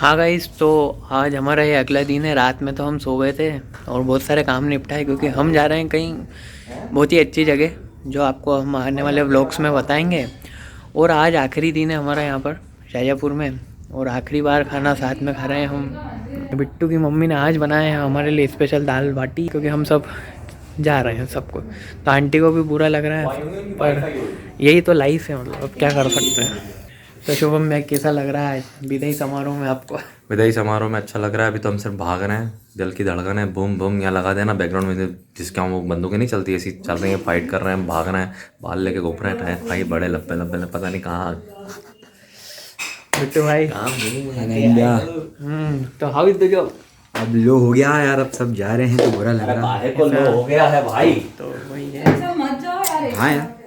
हाँ गाइस, तो आज हमारा ये अगला दिन है। रात में तो हम सो गए थे और बहुत सारे काम निपटाए क्योंकि हम जा रहे हैं कहीं बहुत ही अच्छी जगह जो आपको हम आने वाले व्लॉग्स में बताएंगे। और आज आखिरी दिन है हमारा यहाँ पर शाजापुर में और आखिरी बार खाना साथ में खा रहे हैं हम। बिट्टू की मम्मी ने आज बनाया है हमारे लिए स्पेशल दाल बाटी क्योंकि हम सब जा रहे हैं सबको। तो आंटी को भी बुरा लग रहा है पर यही तो लाइफ है, मतलब अब क्या कर सकते हैं। तो शुभम में कैसा लग रहा है विदाई समारोह में आपको? विदाई समारोह में अच्छा लग रहा है। अभी तो हम सिर्फ भाग रहे हैं, दिल की धड़कन है बूम बूम। यहाँ लगा देना बैकग्राउंड में, जिसके हम वो बंदूकें नहीं चलती ऐसी चल रही है, फाइट कर रहे हैं, भाग रहे हैं, बाल लेके घूम रहे हैं, भाई बड़े लप्पे लप्पे पता नहीं कहाँ। बिट्टू भाई तो हाउ इज द जॉब? अब लो हो गया यार, अब सब जा रहे हैं तो बुरा लग रहा है। को लो हो गया है भाई। तो वही है। हाँ यार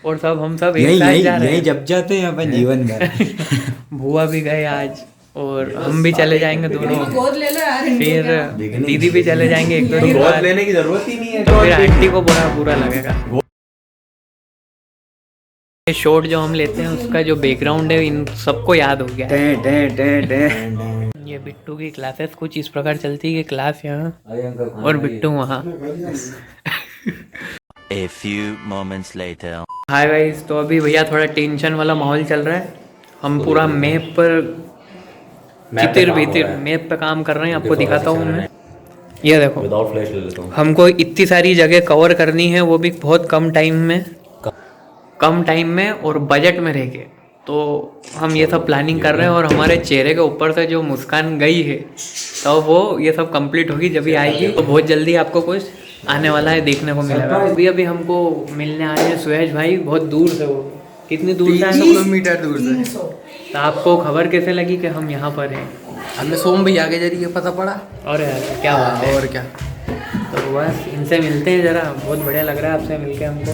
और सब हम सब यही एक साथ यही जा रहे यही हैं। जब जाते हैं अपन जीवन भर। भुआ भी गए आज और हम भी चले जाएंगे दोनों। गोद ले लो यार, फिर दीदी भी चले जाएंगे एक दो दिन गोद बाद। लेने की जरूरत ही नहीं है। तो फिर आंटी को बुरा लगेगा। ये शॉट जो हम लेते हैं उसका जो बैकग्राउंड है इन सबको याद हो गया है। टे टे टे टे। ये बिट्टू की क्लासेस कुछ इस प्रकार चलती है कि क्लास यहाँ और बिट्टू वहाँ। A few moments later. Hi guys, तो अभी भैया थोड़ा टेंशन वाला माहौल चल रहा है। हम पूरा मैप पर चितिर भीतर मैप पे काम कर रहे हैं। आपको दिखाता हूँ मैं, ये देखो। विदाउट फ्लैश ले लेता हूँ। हमको इतनी सारी जगह कवर करनी है, वो भी बहुत कम टाइम में और बजट में रह के। तो हम ये सब प्लानिंग कर रहे हैं और हमारे चेहरे के ऊपर से जो मुस्कान गई है तो वो ये सब कंप्लीट होगी जब भी आएगी। तो बहुत जल्दी आपको कुछ आने वाला है, देखने को मिलेगा। अभी हमको मिलने आए हैं सुयश भाई, बहुत दूर से। वो कितनी दूर से? 300 किलोमीटर दूर से। तो आपको खबर कैसे लगी कि हम यहाँ पर हैं? हमें सोम भैया के जरिए पता पड़ा। और यार क्या बात है। और क्या, तो बस इनसे मिलते हैं ज़रा, बहुत बढ़िया लग रहा है आपसे मिलके हमको।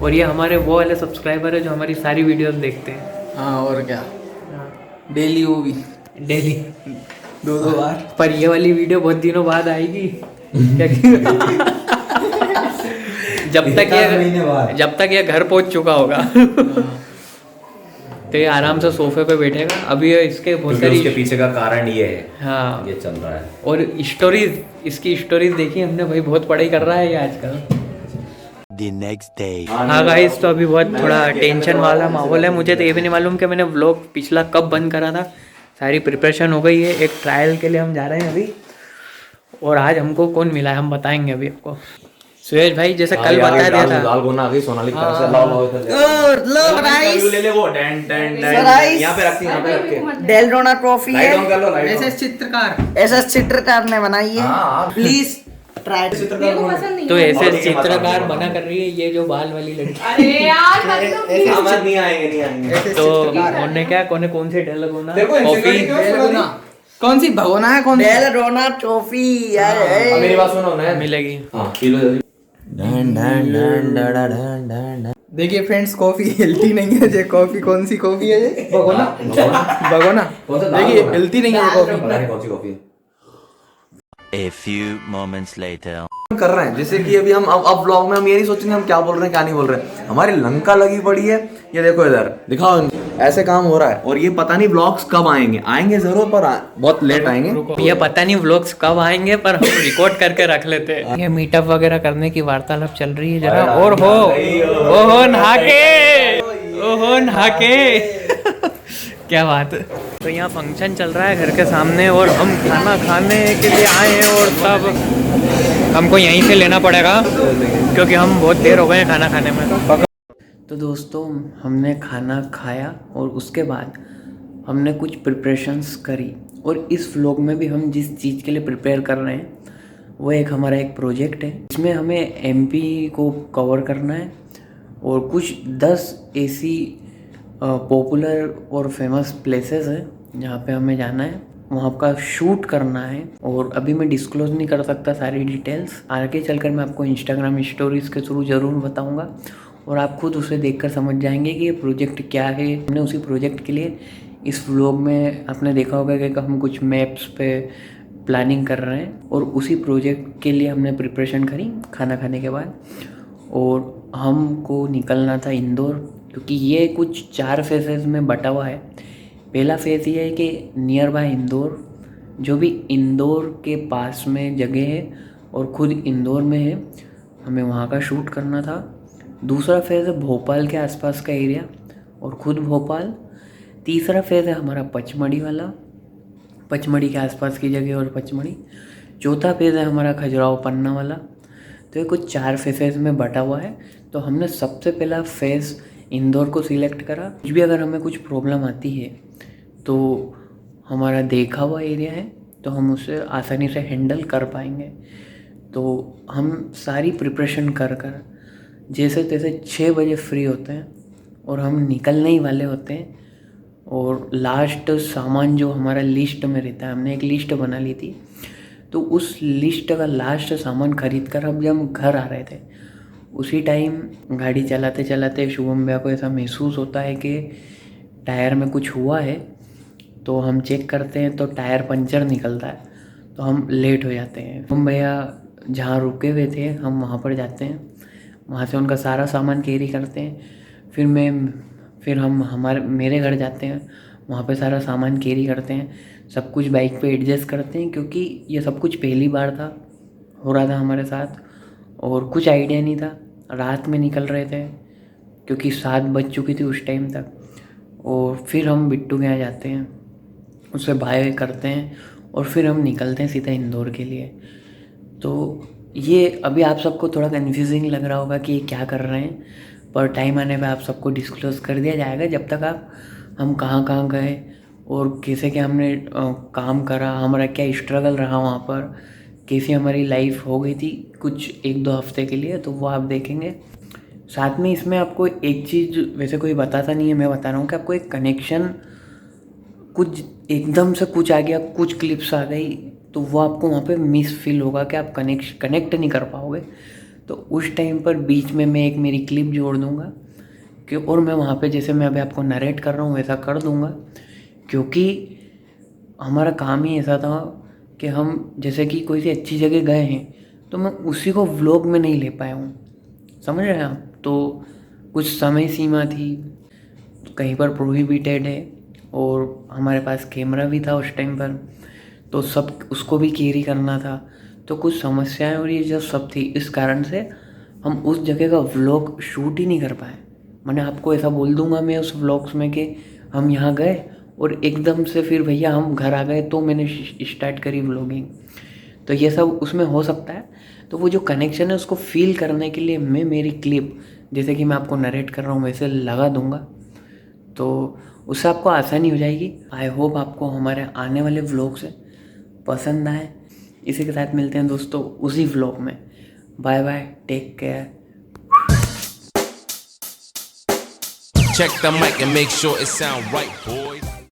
और ये हमारे वो वाले सब्सक्राइबर है जो हमारी सारी वीडियोस देखते हैं। हाँ और क्या, डेली वो भी डेली 2-2 बार। पर ये वाली वीडियो बहुत दिनों बाद आएगी क्योंकि जब तक ये घर पहुंच चुका होगा तो ये आराम से सोफे पे बैठेगा। अभी ये इसके बहुत सारी उसके पीछे का कारण ये है। हाँ, ये चल रहा है। और स्टोरीज, इसकी स्टोरीज देखी हमने भाई, बहुत पढ़ाई कर रहा है ये आजकल। The next day. हाँ गाइस, तो अभी बहुत थोड़ा टेंशन वाला माहौल है। मुझे तो ये भी नहीं मालूम कि मैंने व्लॉग पिछला कब बंद करा था। सारी प्रिपरेशन हो गई है, एक ट्रायल के लिए हम जा रहे हैं अभी। और आज हमको कौन मिला है हम बताएंगे अभी आपको। सुयश भाई जैसे कल बता दिया था। दाल गोना आ गई, सोनाली कहाँ से? लाओ लो राइस, ले ले वो डैन डैन डैन। राइस। यहाँ पे रखती, यहाँ पे रख के। डेलडोना ट्रॉफी है। लाइट ऑन कर लो, लाइट ऑन। एसएस चित्रकार ने बनाई है। हाँ। Please try. तो ऐसे चित्रकार बना कर रही है ये जो बाल वाली लड़की। अरे यार मतलब नहीं आएंगे। तो उन्होंने क्या कौन से डेल लगाना देखो कॉफी कौन सी भगोना है? कौन डेलडोना ट्रॉफी यार मेरी बात सुनो ना। मिलेगी। हाँ किलो जल्दी। देखिए फ्रेंड्स, कॉफी हेल्थी नहीं है। ये कॉफी कौन सी कॉफी है? ये भगोना। भगोना देखिए हेल्थी नहीं है कॉफी। पता नहीं कौन सी कॉफी है। A few moments later. कर रहे हैं जैसे कि अभी हम अब व्लॉग में हम ये नहीं सोचेंगे हम क्या बोल रहे हैं क्या नहीं बोल रहे हैं। हमारी लंका लगी पड़ी है, ये देखो इधर दिखाओ, ऐसे काम हो रहा है। और ये पता नहीं व्लॉग्स कब आएंगे जरूर, पर बहुत लेट आएंगे। ये पता नहीं व्लॉग्स कब आएंगे पर हम रिकॉर्ड करके रख लेते हैं। ये मीटअप वगैरह करने की वार्तालाप चल रही है जरा। और ओहो नहा के क्या बात है। तो यहाँ फंक्शन चल रहा है घर के सामने और हम खाना खाने के लिए आए हैं और सब हमको यहीं से लेना पड़ेगा क्योंकि हम बहुत देर हो गए हैं खाना खाने में। तो दोस्तों हमने खाना खाया और उसके बाद हमने कुछ प्रिपरेशंस करी। और इस व्लॉग में भी हम जिस चीज़ के लिए प्रिपेयर कर रहे हैं वो हमारा एक प्रोजेक्ट है। इसमें हमें एमपी को कवर करना है और कुछ 10 ऐसी पॉपुलर और फेमस प्लेसेस है जहाँ पे हमें जाना है, वहाँ का शूट करना है। और अभी मैं डिस्क्लोज नहीं कर सकता सारी डिटेल्स, आगे चलकर मैं आपको इंस्टाग्राम स्टोरीज़ के थ्रू ज़रूर बताऊँगा और आप खुद उसे देखकर समझ जाएंगे कि ये प्रोजेक्ट क्या है। हमने उसी प्रोजेक्ट के लिए इस व्लॉग में आपने देखा होगा कि हम कुछ मैप्स पे प्लानिंग कर रहे हैं और उसी प्रोजेक्ट के लिए हमने प्रिपरेशन करी खाना खाने के बाद। और हमको निकलना था इंदौर क्योंकि ये कुछ 4 फेजेस में बटा हुआ है। पहला फेज़ ये है कि नियर बाय इंदौर, जो भी इंदौर के पास में जगह है और खुद इंदौर में है, हमें वहाँ का शूट करना था। दूसरा फेज़ है भोपाल के आसपास का एरिया और खुद भोपाल। तीसरा फेज़ है हमारा पचमढ़ी वाला, पचमढ़ी के आसपास की जगह और पचमढ़ी। चौथा फेज़ है हमारा खजुराहो पन्ना वाला। तो ये कुछ 4 फेजेज़ में बटा हुआ है। तो हमने सबसे पहला फेज़ इंदौर को सिलेक्ट करा। कुछ भी अगर हमें कुछ प्रॉब्लम आती है तो हमारा देखा हुआ एरिया है, तो हम उसे आसानी से हैंडल कर पाएंगे। तो हम सारी प्रिपरेशन कर कर जैसे तैसे 6 बजे फ्री होते हैं और हम निकलने ही वाले होते हैं। और लास्ट सामान जो हमारा लिस्ट में रहता है, हमने एक लिस्ट बना ली थी, तो उस लिस्ट का लास्ट सामान खरीद कर अब जब हम घर आ रहे थे, उसी टाइम गाड़ी चलाते चलाते शुभम भैया को ऐसा महसूस होता है कि टायर में कुछ हुआ है। तो हम चेक करते हैं तो टायर पंचर निकलता है, तो हम लेट हो जाते हैं। शुभम भैया जहाँ रुके हुए थे हम वहाँ पर जाते हैं, वहाँ से उनका सारा सामान कैरी करते हैं। फिर हम मेरे घर जाते हैं, वहाँ पे सारा सामान कैरी करते हैं, सब कुछ बाइक पे एडजस्ट करते हैं, क्योंकि ये सब कुछ पहली बार हो रहा था हमारे साथ और कुछ आइडिया नहीं था। रात में निकल रहे थे क्योंकि 7 बज चुकी थी उस टाइम तक। और फिर हम बिट्टू के यहाँ जाते हैं, उससे बाय करते हैं और फिर हम निकलते हैं सीधा इंदौर के लिए। तो ये अभी आप सबको थोड़ा कन्फ्यूजिंग लग रहा होगा कि ये क्या कर रहे हैं, पर टाइम आने पे आप सबको डिस्क्लोज़ कर दिया जाएगा। जब तक हम कहाँ कहाँ गए और कैसे क्या हमने काम करा, हमारा क्या स्ट्रगल रहा वहाँ पर, कैसी हमारी लाइफ हो गई थी कुछ 1-2 हफ्ते के लिए, तो वो आप देखेंगे। साथ में इसमें आपको एक चीज़ वैसे कोई बताता नहीं है, मैं बता रहा हूँ कि आपको एक कनेक्शन, कुछ एकदम से कुछ आ गया, कुछ क्लिप्स आ गई, तो वो आपको वहाँ पे मिस फील होगा कि आप कनेक्ट नहीं कर पाओगे। तो उस टाइम पर बीच में मैं एक मेरी क्लिप जोड़ दूँगा कि और मैं वहाँ पे जैसे मैं अभी आपको नरेट कर रहा हूँ वैसा कर दूँगा, क्योंकि हमारा काम ही ऐसा था कि हम जैसे कि कोई सी अच्छी जगह गए हैं तो मैं उसी को व्लॉग में नहीं ले पाया हूँ, समझ रहे हैं आप। तो कुछ समय सीमा थी, कहीं पर प्रोहिबिटेड है, और हमारे पास कैमरा भी था उस टाइम पर, तो सब उसको भी कैरी करना था, तो कुछ समस्याएं और ये जो सब थी, इस कारण से हम उस जगह का व्लॉग शूट ही नहीं कर पाए। मैंने आपको ऐसा बोल दूंगा मैं उस व्लॉग्स में कि हम यहाँ गए और एकदम से फिर भैया हम घर आ गए, तो मैंने स्टार्ट करी व्लॉगिंग। तो ये सब उसमें हो सकता है। तो वो जो कनेक्शन है उसको फील करने के लिए मैं मेरी क्लिप, जैसे कि मैं आपको नरेट कर रहा हूँ वैसे लगा दूँगा, तो उससे आपको आसानी हो जाएगी। आई होप आपको हमारे आने वाले व्लॉग्स पसंद आए। इसी के साथ मिलते हैं दोस्तों उसी व्लॉग में। Bye bye, take care. Check the mic and make sure it sound right, boy.